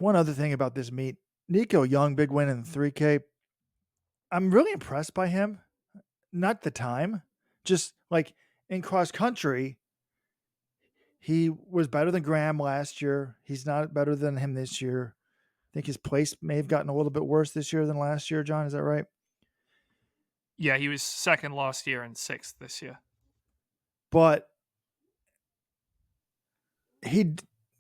One other thing about this meet, Nico Young, big win in the 3K. I'm really impressed by him. Not the time, just like in cross country, he was better than Graham last year. He's not better than him this year. I think his place may have gotten a little bit worse this year than last year. John, is that right? Yeah, he was second last year and sixth this year. But he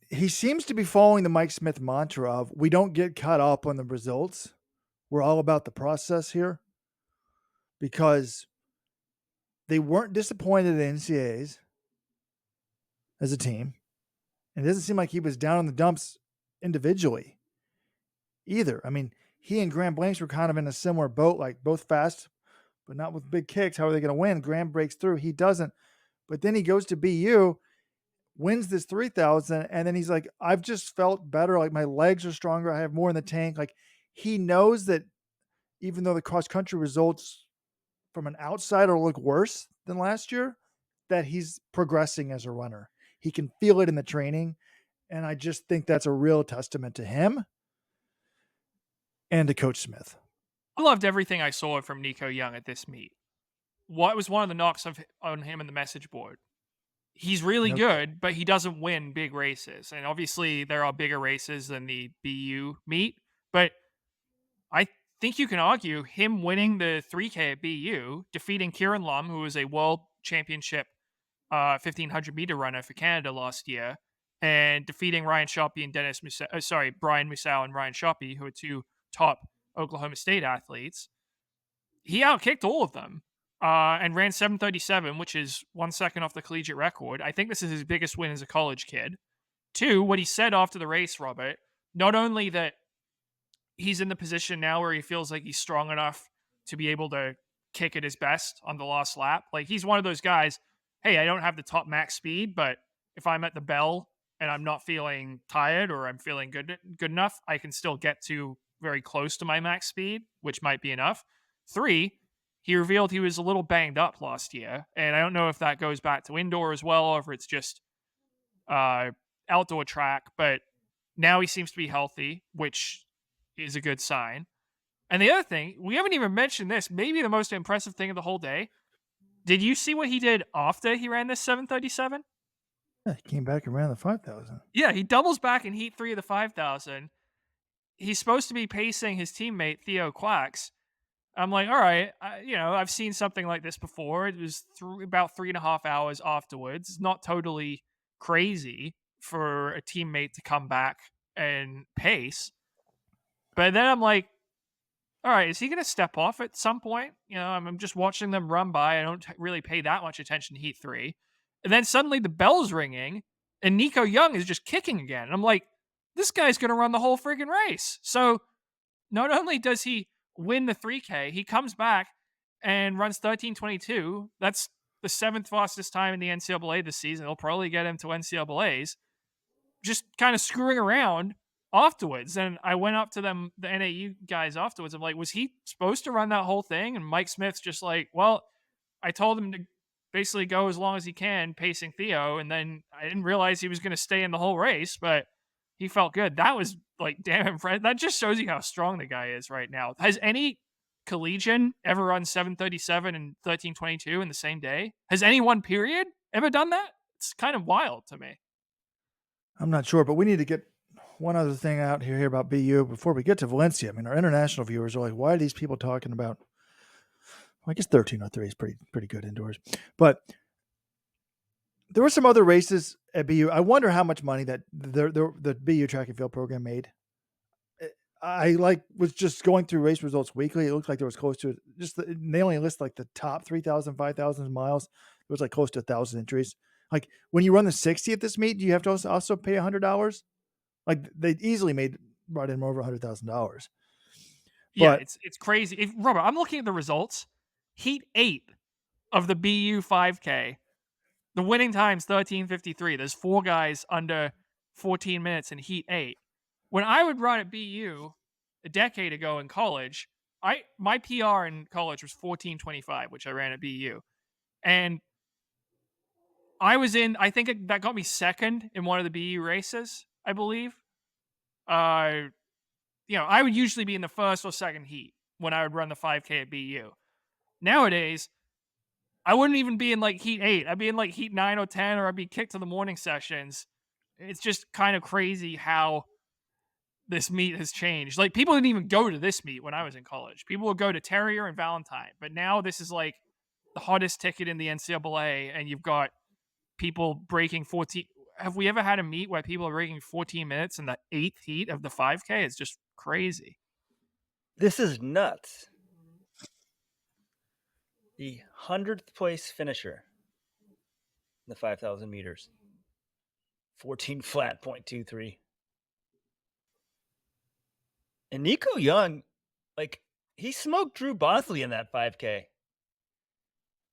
he seems to be following the Mike Smith mantra of we don't get caught up on the results. We're all about the process here because they weren't disappointed at NCAAs as a team. And it doesn't seem like he was down in the dumps individually either. I mean, he and Graham Blanks were kind of in a similar boat, like both fast, but not with big kicks. How are they going to win? Graham breaks through. He doesn't. But then he goes to BU, wins this 3,000, and then he's like, I've just felt better. Like my legs are stronger. I have more in the tank. Like he knows that even though the cross country results from an outsider look worse than last year, that he's progressing as a runner. He can feel it in the training. And I just think that's a real testament to him and to Coach Smith. I loved everything I saw from Nico Young at this meet. What was one of the knocks on him in the message board? He's really No, good, but he doesn't win big races. And obviously, there are bigger races than the BU meet. But I think you can argue him winning the 3K at BU, defeating Kieran Lum, who was a world championship 1500 meter runner for Canada last year, and defeating Ryan Shoppey and Brian Musau and Ryan Shoppey, who are two top Oklahoma State athletes. He outkicked all of them and ran 7:37, which is 1 second off the collegiate record. I think this is his biggest win as a college kid. Two, what he said after the race, Robert, not only that he's in the position now where he feels like he's strong enough to be able to kick at his best on the last lap. Like he's one of those guys, hey, I don't have the top max speed, but if I'm at the bell and I'm not feeling tired or I'm feeling good enough, I can still get to very close to my max speed, which might be enough. Three, he revealed he was a little banged up last year, and I don't know if that goes back to indoor as well, or if it's just uh, outdoor track. But now he seems to be healthy, which is a good sign. And the other thing, we haven't even mentioned this, maybe the most impressive thing of the whole day. Did you see what he did after he ran this 7:37? yeah, he came back and ran the 5,000. Yeah, he doubles back in heat 3 of the 5,000. He's supposed to be pacing his teammate Theo Quacks. I'm like, all right, I've seen something like this before. It was about 3.5 hours afterwards. It's not totally crazy for a teammate to come back and pace. But then I'm like, all right, is he going to step off at some point? I'm just watching them run by. I don't really pay that much attention to Heat 3. And then suddenly the bell's ringing and Nico Young is just kicking again. And I'm like, this guy's going to run the whole friggin' race. So not only does he win the 3K, he comes back and runs 13:22. That's the seventh fastest time in the NCAA this season. It'll probably get him to NCAAs. Just kind of screwing around afterwards. And I went up to them, the NAU guys afterwards. I'm like, was he supposed to run that whole thing? And Mike Smith's just like, well, I told him to basically go as long as he can, pacing Theo. And then I didn't realize he was going to stay in the whole race, but he felt good. That was like, damn impressive. That just shows you how strong the guy is right now. Has any collegian ever run 7:37 and 13:22 in the same day? Has anyone, period, ever done that? It's kind of wild to me. I'm not sure, but we need to get one other thing out here about BU before we get to Valencia. I mean, our international viewers are like, why are these people talking about? Well, I guess 1303 is pretty good indoors, but there were some other races at BU. I wonder how much money that the BU track and field program made. I was just going through race results weekly. It looked like there was close to they only list like the top 3,000, 5,000 miles. It was like close to 1,000 entries. Like when you run the 60 at this meet, do you have to also pay $100? Like they easily brought in over $100,000. Yeah, But it's crazy. Robert, I'm looking at the results. Heat 8 of the BU 5K. The winning time's 13:53. There's four guys under 14 minutes in Heat 8. When I would run at BU a decade ago in college, my PR in college was 14:25, which I ran at BU. And I think that got me second in one of the BU races, I believe. uh, I would usually be in the first or second heat when I would run the 5K at BU. Nowadays, I wouldn't even be in like heat 8. I'd be in like heat 9 or 10, or I'd be kicked to the morning sessions. It's just kind of crazy how this meet has changed. Like, people didn't even go to this meet when I was in college. People would go to Terrier and Valentine, but now this is like the hottest ticket in the NCAA, and you've got people breaking 14. Have we ever had a meet where people are breaking 14 minutes in the eighth heat of the 5K? It's just crazy. This is nuts. The 100th place finisher in the 5,000 meters. 14 flat, 0.23. And Nico Young, like, he smoked Drew Bosley in that 5K.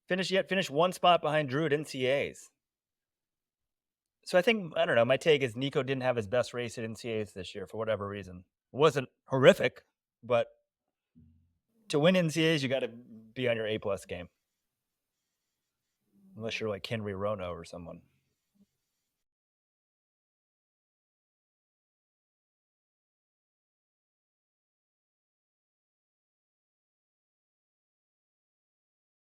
Finished one spot behind Drew at NCAAs. So I don't know, my take is Nico didn't have his best race at NCAAs this year for whatever reason. It wasn't horrific, but to win NCAAs, you got to be on your A+ game. Unless you're like Henry Rono or someone.